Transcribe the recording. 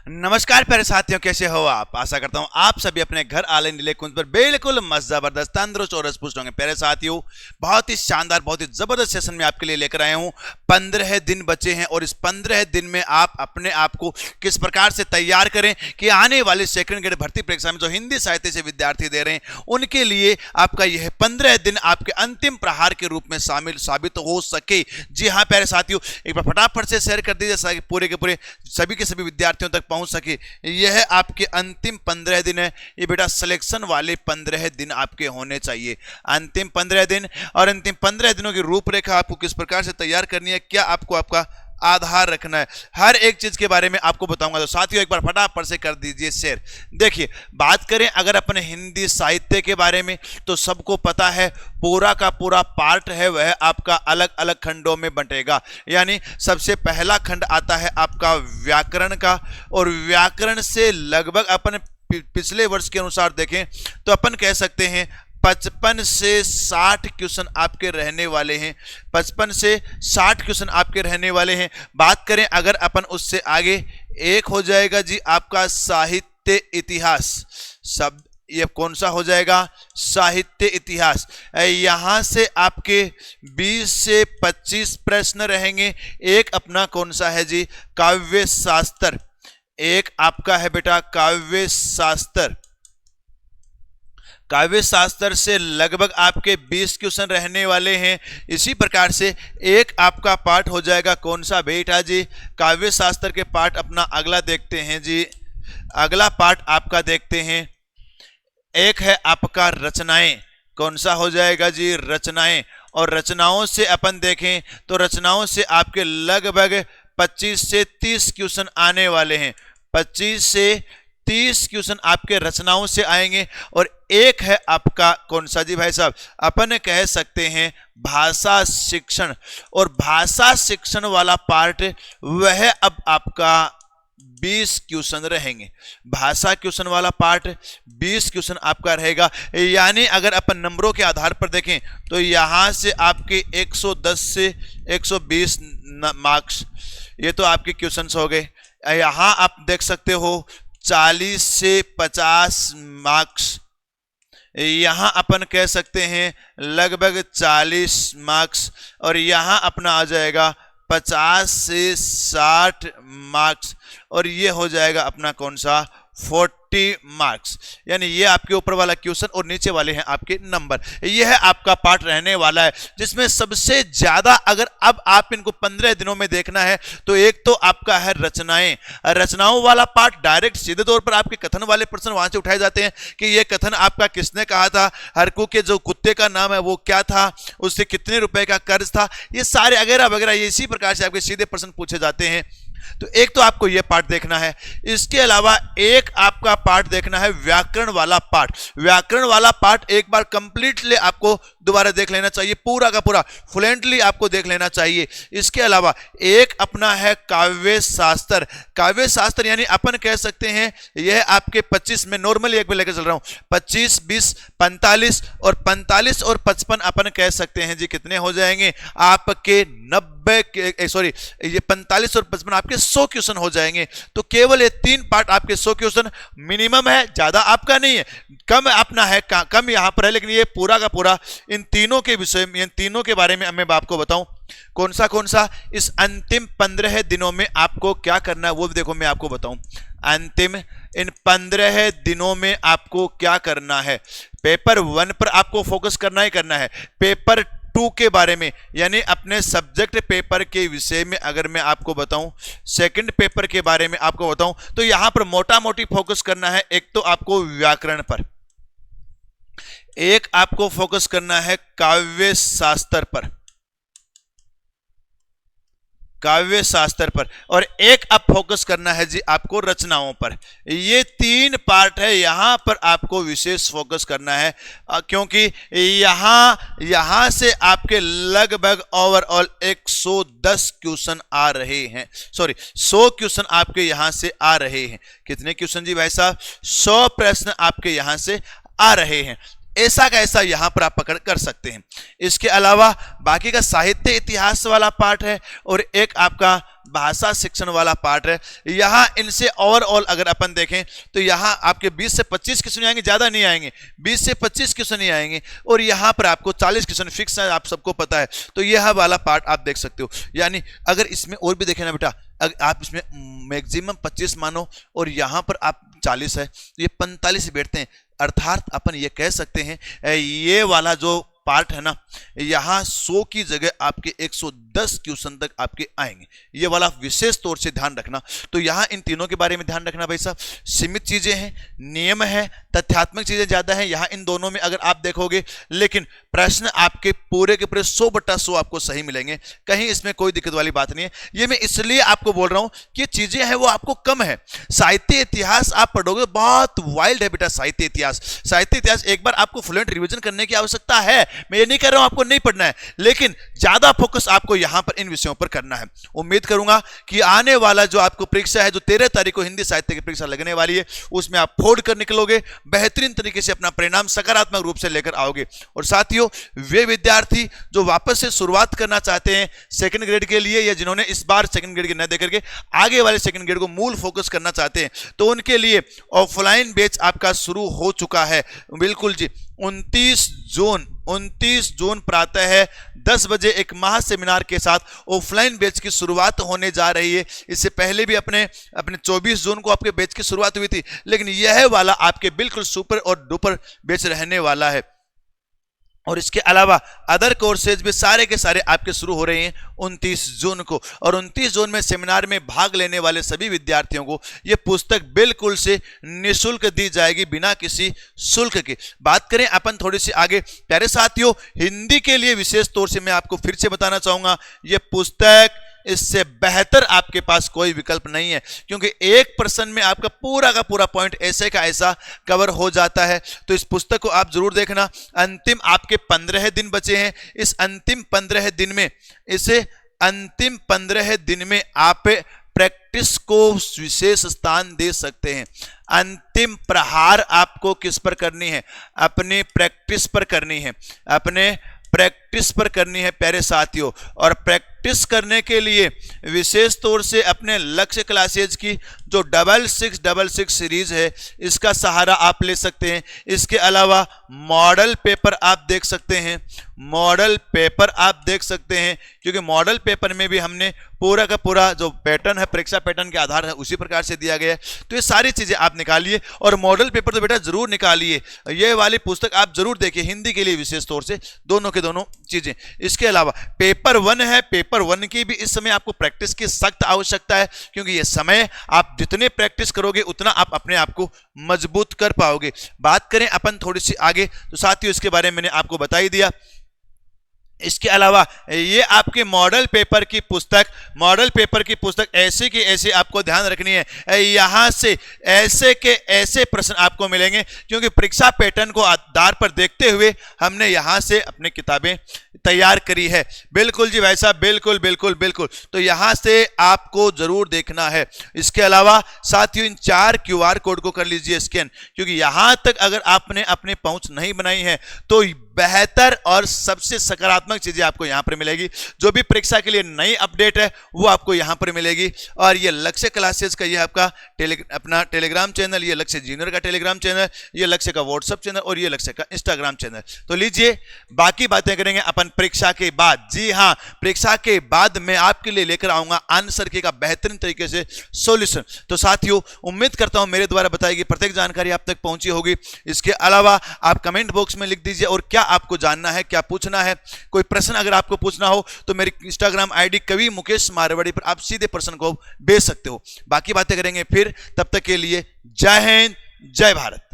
नमस्कार प्यारे साथियों, कैसे हो आप। आशा करता हूं आप सभी अपने घर आले नीले कुंज पर बिल्कुल मस्त जबरदस्त तंदुरुस्त और पुष्ट होंगे। प्यारे साथियों, बहुत ही शानदार बहुत ही जबरदस्त सेशन में आपके लिए लेकर आया हूं। 15 दिन बचे हैं और इस 15 दिन में आप अपने आप को किस प्रकार से तैयार करें कि आने वाले सेकंड ग्रेड भर्ती परीक्षा में जो हिंदी साहित्य से विद्यार्थी दे रहे हैं उनके लिए आपका यह 15 दिन आपके अंतिम प्रहार के रूप में शामिल साबित हो सके। जी हाँ प्यारे साथियों, एक बार फटाफट से शेयर कर दीजिए ताकि पूरे के पूरे सभी के सभी विद्यार्थियों तक पहुंच सके। यह आपके अंतिम 15 दिन है। ये बेटा सिलेक्शन वाले 15 दिन आपके होने चाहिए। अंतिम 15 दिन और अंतिम 15 दिनों की रूपरेखा आपको किस प्रकार से तैयार करनी है, क्या आपको आपका आधार रखना है, हर एक चीज के बारे में आपको बताऊंगा। तो साथियों एक बार फटाफट से कर दीजिए शेयर। देखिए, बात करें अगर अपने हिंदी साहित्य के बारे में तो सबको पता है पूरा का पूरा पार्ट है वह आपका अलग अलग खंडों में बंटेगा। यानी सबसे पहला खंड आता है आपका व्याकरण का, और व्याकरण से लगभग अपन पिछले वर्ष के अनुसार देखें तो अपन कह सकते हैं 55 से 60 क्वेश्चन आपके रहने वाले हैं। 55 से 60 क्वेश्चन आपके रहने वाले हैं। बात करें अगर अपन उससे आगे, एक हो जाएगा जी आपका साहित्य इतिहास। शब्द ये कौन सा हो जाएगा? साहित्य इतिहास। यहां से आपके 20 से 25 प्रश्न रहेंगे। एक अपना कौन सा है जी? काव्य शास्त्र। एक आपका है बेटा काव्य शास्त्र। काव्य शास्त्र से लगभग आपके 20 क्वेश्चन रहने वाले हैं। इसी प्रकार से एक आपका पार्ट हो जाएगा कौन सा बेटा जी? काव्य शास्त्र के पार्ट अपना अगला देखते हैं जी। अगला पार्ट आपका देखते हैं, एक है आपका रचनाएं। कौन सा हो जाएगा जी? रचनाएं। और रचनाओं से अपन देखें तो रचनाओं से आपके लगभग 25 से 30 क्वेश्चन आने वाले हैं। 25 से 30 क्वेश्चन आपके रचनाओं से आएंगे। और एक है आपका कौन सा जी भाई साहब? अपन कह सकते हैं भाषा शिक्षण। और भाषा शिक्षण वाला पार्ट वह अब आपका 20 क्वेश्चन रहेंगे। भाषा क्वेश्चन वाला पार्ट 20 क्वेश्चन आपका रहेगा। यानी अगर अपन नंबरों के आधार पर देखें तो यहां से आपके 110 से 120 मार्क्स, ये तो आपके क्वेश्चंस हो गए। यहां आप देख सकते हो 40 से 50 मार्क्स। यहां अपन कह सकते हैं लगभग 40 मार्क्स। और यहां अपना आ जाएगा 50 से 60 मार्क्स। और ये हो जाएगा अपना कौन सा? 40 मार्क्स। यानी ये आपके ऊपर वाला क्वेश्चन और नीचे वाले हैं आपके नंबर। यह है आपका पार्ट रहने वाला है, जिसमें सबसे ज्यादा अगर अब आप इनको 15 दिनों में देखना है तो एक तो आपका है रचनाएं। रचनाओं वाला पार्ट डायरेक्ट सीधे तौर पर आपके कथन वाले प्रश्न वहां से उठाए जाते हैं कि यह कथन आपका किसने कहा था, हरकू के जो कुत्ते का नाम है वो क्या था, उससे कितने रुपए का कर्ज था, ये सारे वगैरह वगैरह ये इसी प्रकार से आपके सीधे प्रश्न पूछे जाते हैं। तो एक तो आपको यह पार्ट देखना है। इसके अलावा एक आपका पार्ट देखना है व्याकरण वाला पार्ट। व्याकरण वाला पार्ट एक बार कंप्लीटली आपको दोबारा देख लेना चाहिए, पूरा का पूरा फ्लुएंटली आपको देख लेना चाहिए। इसके अलावा एक अपना है काव्य शास्त्र। काव्य शास्त्र यानी अपन कह सकते हैं यह आपके 25 में नॉर्मली एक भी लेकर चल रहा हूं, 25, 20, 45 और 45 और 55 अपन कह सकते हैं जी कितने हो जाएंगे आपके 90, सॉरी ये 45 और 55 आपके 100 क्वेश्चन हो जाएंगे। तो केवल ये 3 पार्ट आपके 100 क्वेश्चन मिनिमम है, ज्यादा आपका नहीं है, कम अपना है, कम यहां पर है। लेकिन ये पूरा का पूरा इन तीनों के विषय में, इन तीनों के बारे में मैं आपको बताऊं कौन सा इस अंतिम 15 दिनों में आपको क्या करना है वो भी देखो मैं आपको बताऊं। अंतिम इन 15 दिनों में आपको क्या करना है, पेपर 1 पर आपको फोकस करना ही करना है। पेपर 2 के बारे में यानी अपने सब्जेक्ट पेपर के विषय में अगर मैं आपको बताऊं, सेकंड पेपर के बारे में आपको बताऊं तो यहां पर मोटा मोटी फोकस करना है। एक तो आपको व्याकरण पर, एक आपको फोकस करना है काव्य शास्त्र पर, काव्य शास्त्र पर, और एक अब फोकस करना है जी आपको रचनाओं पर। ये 3 पार्ट है, यहां पर आपको विशेष फोकस करना है क्योंकि यहां से आपके लगभग ओवरऑल 110 क्वेश्चन आ रहे हैं, सॉरी 100 क्वेश्चन आपके यहां से आ रहे हैं। कितने क्वेश्चन जी भाई साहब? 100 प्रश्न आपके यहां से आ रहे हैं। ऐसा का ऐसा यहां पर आप पकड़ कर सकते हैं। इसके अलावा बाकी का साहित्य इतिहास वाला पार्ट है और एक आपका भाषा शिक्षण वाला पार्ट है। यहाँ इनसे ओवरऑल अगर अपन देखें तो यहाँ आपके 20 से 25 क्वेश्चन आएंगे, ज्यादा नहीं आएंगे, 20 से 25 क्वेश्चन ही आएंगे, और यहाँ पर आपको 40 क्वेश्चन फिक्स है, आप सबको पता है। तो यह वाला पार्ट आप देख सकते हो। यानी अगर इसमें और भी देखें ना बेटा, अगर आप इसमें मैक्सिमम 25 मानो और यहाँ पर आप 40 है, तो ये 45 बैठते हैं। अर्थात अपन ये कह सकते हैं ये वाला जो पार्ट है ना, यहाँ 100 की जगह आपके 110 क्वेश्चन तक आपके आएंगे। ये वाला विशेष तौर से ध्यान रखना। तो यहाँ इन तीनों के बारे में ध्यान रखना भाई साहब। सीमित चीजें हैं, नियम है, तथ्यात्मक चीजें ज्यादा हैं यहाँ इन दोनों में अगर आप देखोगे, लेकिन प्रश्न आपके पूरे के पूरे 100/100 आपको सही मिलेंगे, कहीं इसमें कोई दिक्कत वाली बात नहीं है। ये मैं इसलिए आपको बोल रहा हूं कि चीजें हैं वो आपको कम है। साहित्य इतिहास आप पढ़ोगे, बहुत वाइल्ड है बेटा साहित्य इतिहास। साहित्य इतिहास एक बार आपको फ्लुएंट रिवीजन करने की आवश्यकता है, मैं ये नहीं कह रहा हूं आपको नहीं पढ़ना है, लेकिन ज्यादा फोकस आपको यहां पर इन विषयों पर करना है। उम्मीद करूंगा कि आने वाला जो आपको परीक्षा है, जो 13 तारीख को हिंदी साहित्य की परीक्षा लगने वाली है, उसमें आप फोड़ कर निकलोगे, बेहतरीन तरीके से अपना परिणाम सकारात्मक रूप से लेकर आओगे। और साथियों, वे विद्यार्थी जो वापस से शुरुआत करना चाहते हैं सेकंड ग्रेड के लिए, या जिन्होंने इस बार सेकंड ग्रेड के न देकर के आगे वाले सेकंड ग्रेड को मूल फोकस करना चाहते हैं, तो उनके लिए ऑफलाइन बैच आपका शुरू हो चुका है। बिल्कुल जी, 29 जून प्रातः है 10 बजे एक महा सेमिनार के साथ ऑफलाइन बैच की शुरुआत होने जा रही है। इससे पहले भी अपने 24 जून को आपके बैच की शुरुआत हुई थी, लेकिन यह वाला आपके बिल्कुल सुपर और डुपर बैच रहने वाला है। और इसके अलावा अदर कोर्सेज भी सारे के सारे आपके शुरू हो रहे हैं 29 जून को। और 29 जून में सेमिनार में भाग लेने वाले सभी विद्यार्थियों को यह पुस्तक बिल्कुल से निःशुल्क दी जाएगी, बिना किसी शुल्क के। बात करें अपन थोड़ी सी आगे, प्यारे साथियों, हिंदी के लिए विशेष तौर से मैं आपको फिर से बताना चाहूंगा, यह पुस्तक इससे बेहतर आपके पास कोई विकल्प नहीं है, क्योंकि एक प्रश्न में आपका पूरा का पूरा पॉइंट ऐसे का ऐसा कवर हो जाता है। तो इस पुस्तक को आप जरूर देखना। अंतिम आपके 15 दिन बचे हैं। इस अंतिम 15 दिन में आप प्रैक्टिस को विशेष स्थान दे सकते हैं। अंतिम प्रहार आपको किस पर करनी है? अपनी प्रैक्टिस पर करनी है, अपने प्रैक्टिस पर करनी है प्यारे साथियों। और प्रैक्टिस करने के लिए विशेष तौर से अपने लक्ष्य क्लासेज की जो 6666 सीरीज है, इसका सहारा आप ले सकते हैं। इसके अलावा मॉडल पेपर आप देख सकते हैं, मॉडल पेपर आप देख सकते हैं, क्योंकि मॉडल पेपर में भी हमने पूरा का पूरा जो पैटर्न है, परीक्षा पैटर्न के आधार है, उसी प्रकार से दिया गया है। तो ये सारी चीजें आप निकालिए, और मॉडल पेपर तो बेटा जरूर निकालिए। ये वाली पुस्तक आप जरूर देखिए, हिंदी के लिए विशेष तौर से, दोनों के दोनों चीजें। इसके अलावा पेपर 1 है, पेपर 1 की भी इस समय आपको प्रैक्टिस की सख्त आवश्यकता है, क्योंकि ये समय आप जितने प्रैक्टिस करोगे उतना आप अपने आप को मजबूत कर पाओगे। बात करें अपन थोड़ी सी आगे, तो साथियों इसके बारे में मैंने आपको बता ही दिया। इसके अलावा ये आपके मॉडल पेपर की पुस्तक ऐसे की ऐसे आपको ध्यान रखनी है। यहां से ऐसे के ऐसे प्रश्न आपको मिलेंगे, क्योंकि परीक्षा पैटर्न को आधार पर देखते हुए हमने यहां से अपनी किताबें तैयार करी है। बिल्कुल जी भाई साहब, बिल्कुल बिल्कुल बिल्कुल। तो यहां से आपको जरूर देखना है। इसके अलावा साथियों, इन 4 QR कोड को कर लीजिए स्कैन, क्योंकि यहां तक अगर आपने अपनी पहुंच नहीं बनाई है तो बेहतर और सबसे सकारात्मक चीजें आपको यहां पर मिलेगी। जो भी परीक्षा के लिए नई अपडेट है वो आपको यहां पर मिलेगी। और ये लक्ष्य क्लासेस का ये आपका अपना टेलीग्राम चैनल, ये लक्ष्य जूनियर का टेलीग्राम चैनल, ये लक्ष्य का व्हाट्सएप चैनल, और ये लक्ष्य का इंस्टाग्राम चैनल। तो लीजिए, बाकी बातें करेंगे अपन परीक्षा के बाद। जी हाँ, परीक्षा के बाद मैं आपके लिए लेकर आऊंगा आंसर की का बेहतरीन तरीके से सॉल्यूशन। तो साथियों, उम्मीद करता हूं मेरे द्वारा बताई गई प्रत्येक जानकारी आप तक पहुंची होगी। इसके अलावा आप कमेंट बॉक्स में लिख दीजिए और क्या आपको जानना है, क्या पूछना है। कोई प्रश्न अगर आपको पूछना हो तो मेरी इंस्टाग्राम आईडी कवि मुकेश मारवाड़ी पर आप सीधे प्रश्न को भेज सकते हो। बाकी बातें करेंगे फिर, तब तक के लिए जय हिंद, जय भारत।